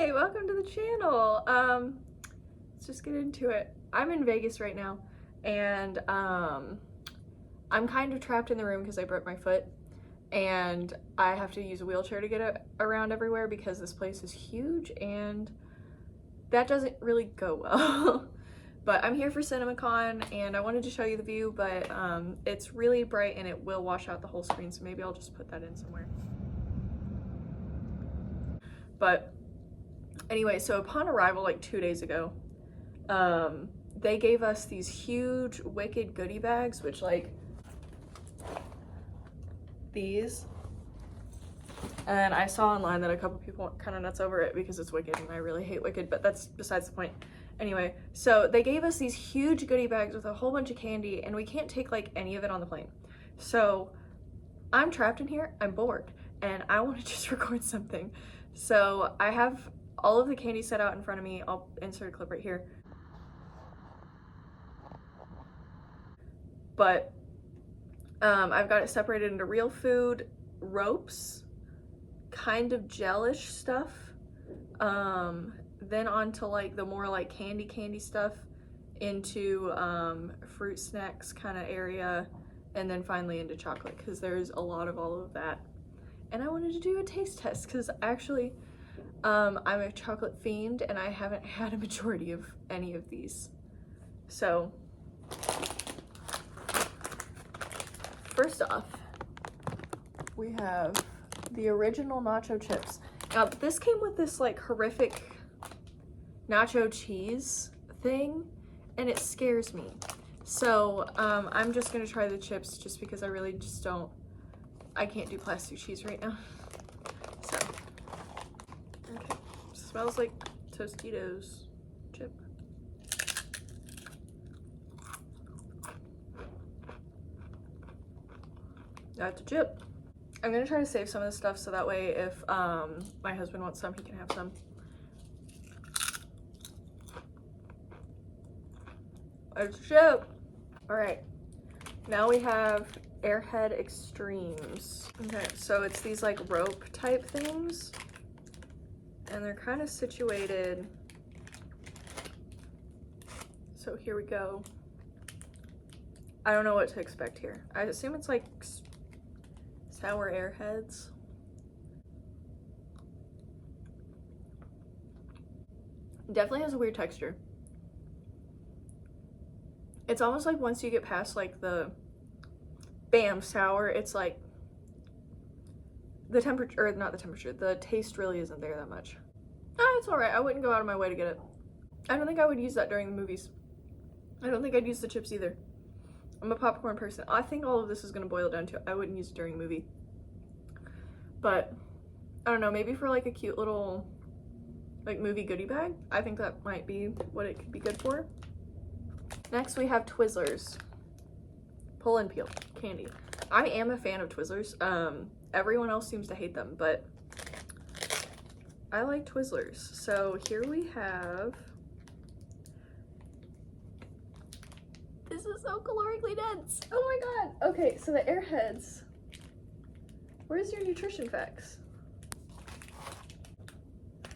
Hi, welcome to the channel. Let's just get into it. I'm in Vegas right now, and I'm kind of trapped in the room because I broke my foot, and I have to use a wheelchair to get around everywhere because this place is huge, and that doesn't really go well. But I'm here for Cinemacon, and I wanted to show you the view, but it's really bright and it will wash out the whole screen, so maybe I'll just put that in somewhere. But anyway, so upon arrival like 2 days ago, they gave us these huge Wicked goodie bags, which like these. And I saw online that a couple people went kind of nuts over it because it's Wicked and I really hate Wicked, but that's besides the point. Anyway, so they gave us these huge goodie bags with a whole bunch of candy, and we can't take like any of it on the plane. So I'm trapped in here, I'm bored, and I want to just record something. So I have all of the candy set out in front of me. I'll insert a clip right here. But I've got it separated into real food, ropes, kind of gelish stuff, then onto like the more like candy stuff, into fruit snacks kind of area, and then finally into chocolate because there's a lot of all of that. And I wanted to do a taste test because actually I'm a chocolate fiend and I haven't had a majority of any of these. So first off, we have the original nacho chips. Now this came with this like horrific nacho cheese thing, and it scares me. So I'm just gonna try the chips just because I really just I can't do plastic cheese right now. So, okay, smells like Tostitos chip. That's a chip. I'm gonna try to save some of this stuff so that way if my husband wants some, he can have some. It's a chip. All right, now we have Airhead Extremes. Okay, so it's these like rope type things, and they're kind of situated. So here we go. I don't know what to expect here. I assume it's like sour Airheads. Definitely has a weird texture. It's almost like once you get past like the bam sour, it's like the temperature, or not the temperature, the taste really isn't there that much. It's all right. I wouldn't go out of my way to get it. I don't think I would use that during the movies. I don't think I'd use the chips either. I'm a popcorn person. I think all of this is going to boil down to I wouldn't use it during a movie. But I don't know, maybe for like a cute little like movie goodie bag, I think that might be what it could be good for. Next we have Twizzlers. Pull and peel candy. I am a fan of Twizzlers. Everyone else seems to hate them, but I like Twizzlers. So here we have, this is so calorically dense. Oh my god. Okay, so the Airheads. Where's your nutrition facts?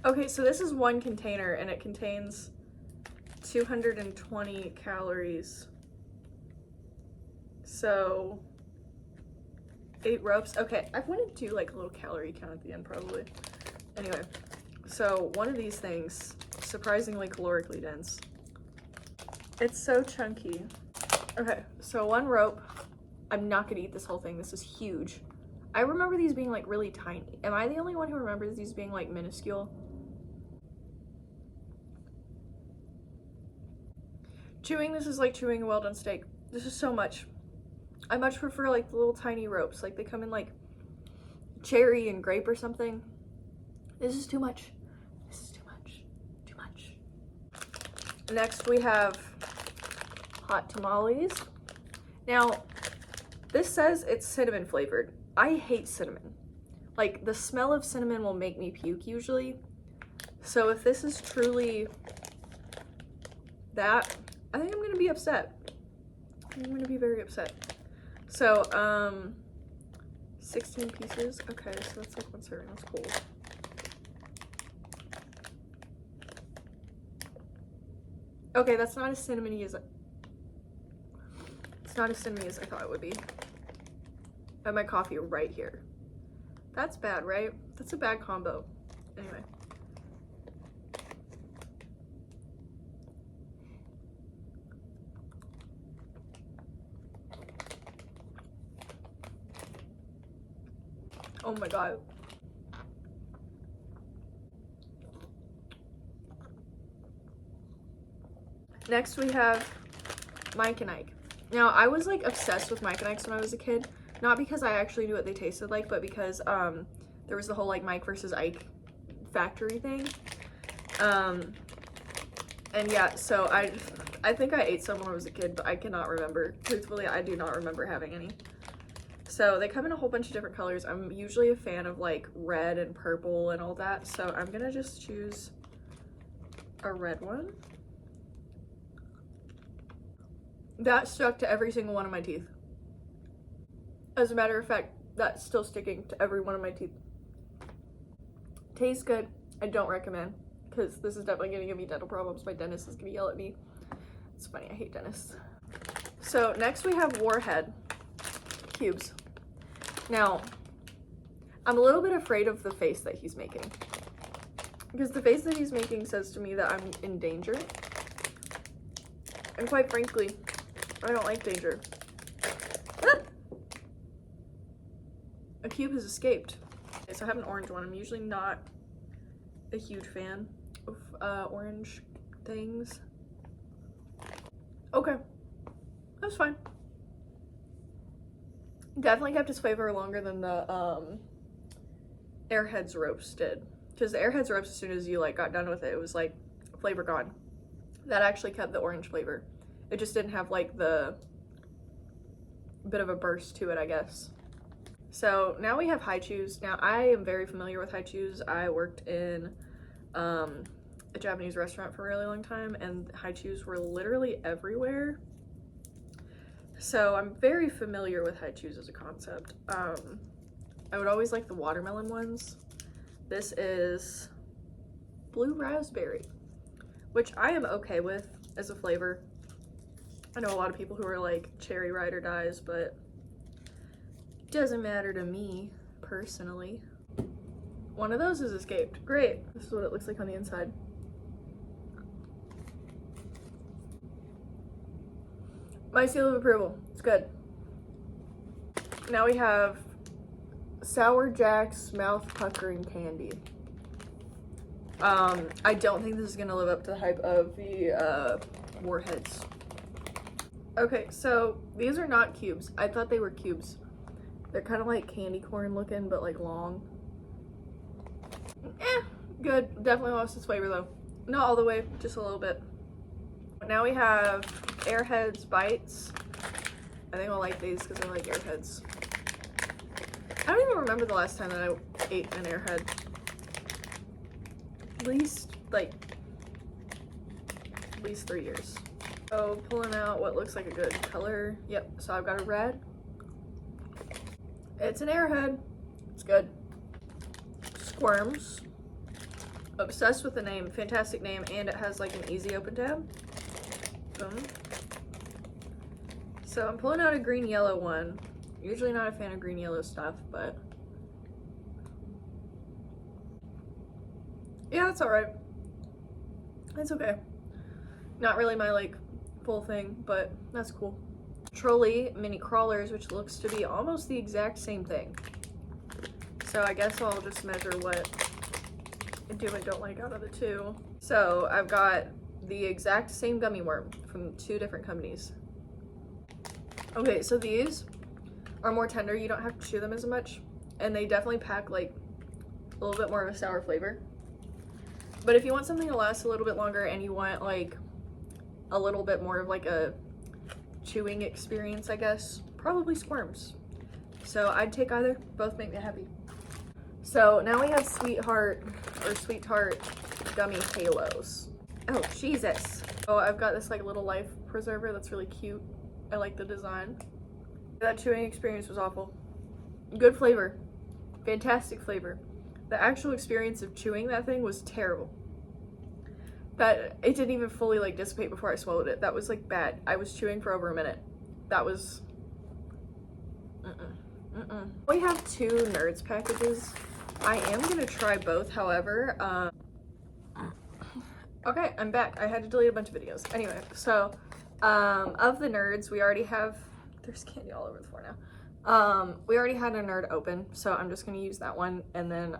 Okay, so this is one container and it contains 220 calories. So 8 ropes. Okay, I want to do like a little calorie count at the end probably. Anyway, so one of these things, surprisingly calorically dense. It's so chunky. Okay, so one rope. I'm not gonna eat this whole thing. This is huge. I remember these being like really tiny. Am I the only one who remembers these being like minuscule? Chewing this is like chewing a well-done steak. This is so much. I much prefer like the little tiny ropes. Like they come in like cherry and grape or something. This is too much. This is too much. Too much. Next we have hot tamales. Now, this says it's cinnamon flavored. I hate cinnamon. Like the smell of cinnamon will make me puke usually. So if this is truly that, I think I'm gonna be upset. I'm gonna be very upset. So, 16 pieces. Okay, so that's like one serving. That's cool. Okay, that's not as cinnamony as it's not as cinnamony as I thought it would be. I have my coffee right here. That's bad, right? That's a bad combo. Anyway. Oh my god. Next we have Mike and Ike. Now I was like obsessed with Mike and Ike's when I was a kid. Not because I actually knew what they tasted like, but because there was the whole like Mike versus Ike factory thing. And yeah, so I think I ate some when I was a kid, but I cannot remember. Truthfully, I do not remember having any. So they come in a whole bunch of different colors. I'm usually a fan of like red and purple and all that. So I'm gonna just choose a red one. That stuck to every single one of my teeth. As a matter of fact, that's still sticking to every one of my teeth. Tastes good. I don't recommend, because this is definitely gonna give me dental problems. My dentist is gonna yell at me. It's funny, I hate dentists. So next we have Warhead cubes. Now, I'm a little bit afraid of the face that he's making, because the face that he's making says to me that I'm in danger. And quite frankly, I don't like danger. Ah! A cube has escaped. Okay, so I have an orange one. I'm usually not a huge fan of orange things. Okay, that's fine. Definitely kept its flavor longer than the Airheads ropes did. Because the Airheads ropes, as soon as you like got done with it, it was like flavor gone. That actually kept the orange flavor. It just didn't have like the bit of a burst to it, I guess. So now we have High Chews. Now I am very familiar with High Chews. I worked in a Japanese restaurant for a really long time, and High Chews were literally everywhere. So I'm very familiar with High Chews as a concept. I would always like the watermelon ones. This is blue raspberry, which I am okay with as a flavor. I know a lot of people who are like cherry ride or dies, but it doesn't matter to me personally. One of those has escaped. Great. This is what it looks like on the inside. My seal of approval. It's good. Now we have Sour Jack's mouth puckering candy. I don't think this is gonna live up to the hype of the Warheads. Okay, so these are not cubes. I thought they were cubes. They're kind of like candy corn looking, but like long. Good. Definitely lost its flavor though. Not all the way, just a little bit. Now we have Airheads Bites. I think I'll like these because I like Airheads. I don't even remember the last time that I ate an Airhead. At least 3 years. So pulling out what looks like a good color. Yep, so I've got a red. It's an Airhead. It's good. Squirms. Obsessed with the name. Fantastic name, and it has like an easy open tab. Boom. So I'm pulling out a green yellow one. Usually not a fan of green yellow stuff, but yeah, it's alright. It's okay. Not really my like full thing, but that's cool. Trolley mini crawlers, which looks to be almost the exact same thing. So I guess I'll just measure what I do and don't like out of the two. So I've got the exact same gummy worm from 2 different companies. Okay, so these are more tender. You don't have to chew them as much, and they definitely pack like a little bit more of a sour flavor. But if you want something to last a little bit longer and you want like a little bit more of like a chewing experience, I guess, probably Squirms. So I'd take either. Both make me happy. So now we have Sweetheart or Sweet Tart gummy halos. Oh, Jesus. Oh, I've got this like little life preserver that's really cute. I like the design. That chewing experience was awful. Good flavor. Fantastic flavor. The actual experience of chewing that thing was terrible. That it didn't even fully like dissipate before I swallowed it. That was like bad. I was chewing for over a minute. That was We have 2 Nerds packages. I am gonna try both, however. Okay, I'm back. I had to delete a bunch of videos. Anyway, so of the Nerds, we already have, there's candy all over the floor now. We already had a Nerd open, so I'm just gonna use that one, and then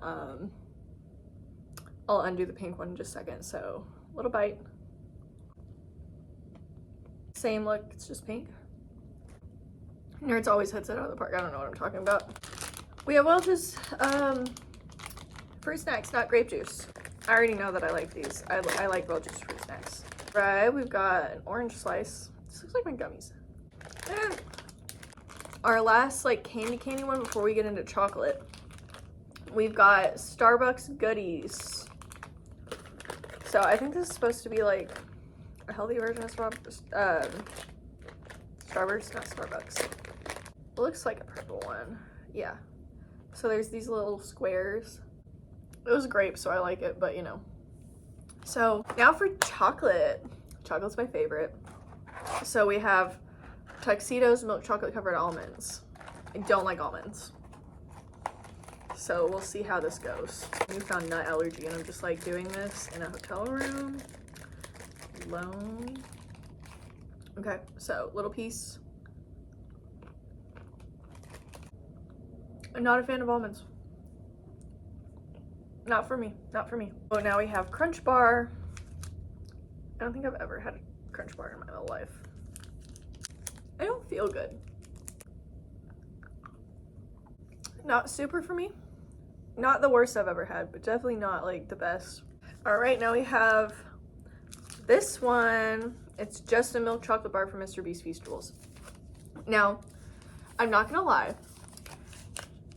I'll undo the pink one in just a second. So, little bite. Same look, it's just pink. Nerds always hits it out of the park. I don't know what I'm talking about. We have Welch's fruit snacks, not grape juice. I already know that I like these. I like Welch's fruit snacks. Right, we've got an orange slice. This looks like my gummies. And our last like candy one before we get into chocolate. We've got Starbucks goodies. So I think this is supposed to be like a healthy version of Starburst, not Starbucks. It looks like a purple one. Yeah. So there's these little squares. It was grape, so I like it, but you know. So now for chocolate. Chocolate's my favorite. So we have Tuxedo's milk chocolate covered almonds. I don't like almonds. So we'll see how this goes. Newfound nut allergy, and I'm just like doing this in a hotel room alone. Okay, so little piece. I'm not a fan of almonds. Not for me, not for me. Oh, now we have Crunch Bar. I don't think I've ever had a Crunch Bar in my whole life. I don't feel good. Not super for me. Not the worst I've ever had, but definitely not like the best. All right, now we have this one. It's just a milk chocolate bar from Mr. Beast Feastables. Now, I'm not gonna lie.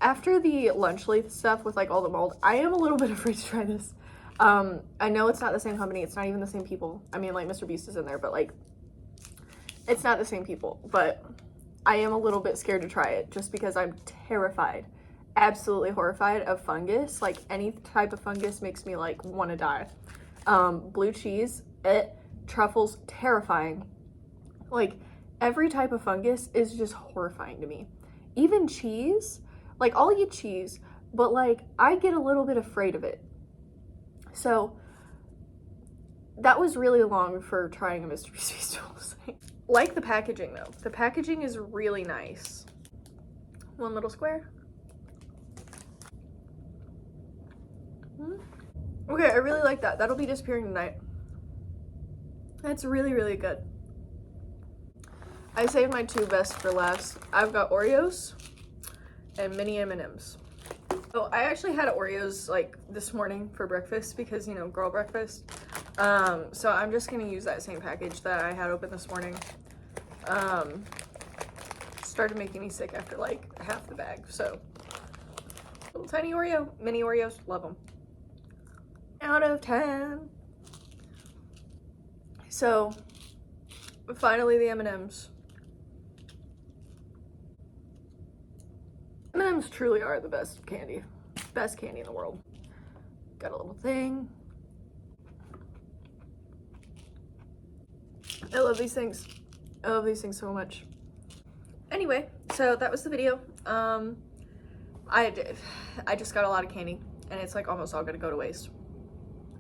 After the lunch leaf stuff with like all the mold, I am a little bit afraid to try this. I know it's not the same company. It's not even the same people. I mean, like Mr. Beast is in there, but like it's not the same people. But I am a little bit scared to try it just because I'm terrified, absolutely horrified of fungus. Like any type of fungus makes me like want to die. Blue cheese, truffles, terrifying. Like every type of fungus is just horrifying to me. Even cheese. Like, I'll eat cheese, but, like, I get a little bit afraid of it. So, that was really long for trying a Mr. Beast Feastables. Like the packaging, though. The packaging is really nice. One little square. Okay, I really like that. That'll be disappearing tonight. That's really, really good. I saved my 2 best for last. I've got Oreos and mini M&Ms. So I actually had Oreos like this morning for breakfast because, you know, girl breakfast. So I'm just gonna use that same package that I had open this morning. Started making me sick after like half the bag. So little tiny Oreo, mini Oreos, love them. Out of 10. So finally the M&Ms. M&Ms truly are the best candy in the world. Got a little thing. I love these things. I love these things so much. Anyway, so that was the video. I just got a lot of candy, and it's like almost all gonna go to waste.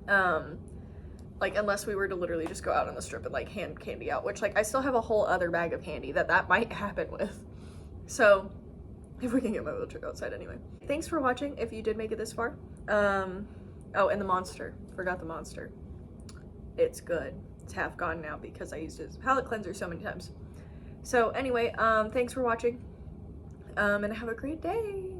Like unless we were to literally just go out on the strip and like hand candy out, which like I still have a whole other bag of candy that might happen with. So if we can get my little trick outside anyway. Thanks for watching if you did make it this far. Oh, and the monster. Forgot the monster. It's good. It's half gone now because I used it as a palette cleanser so many times. So anyway, thanks for watching. And have a great day.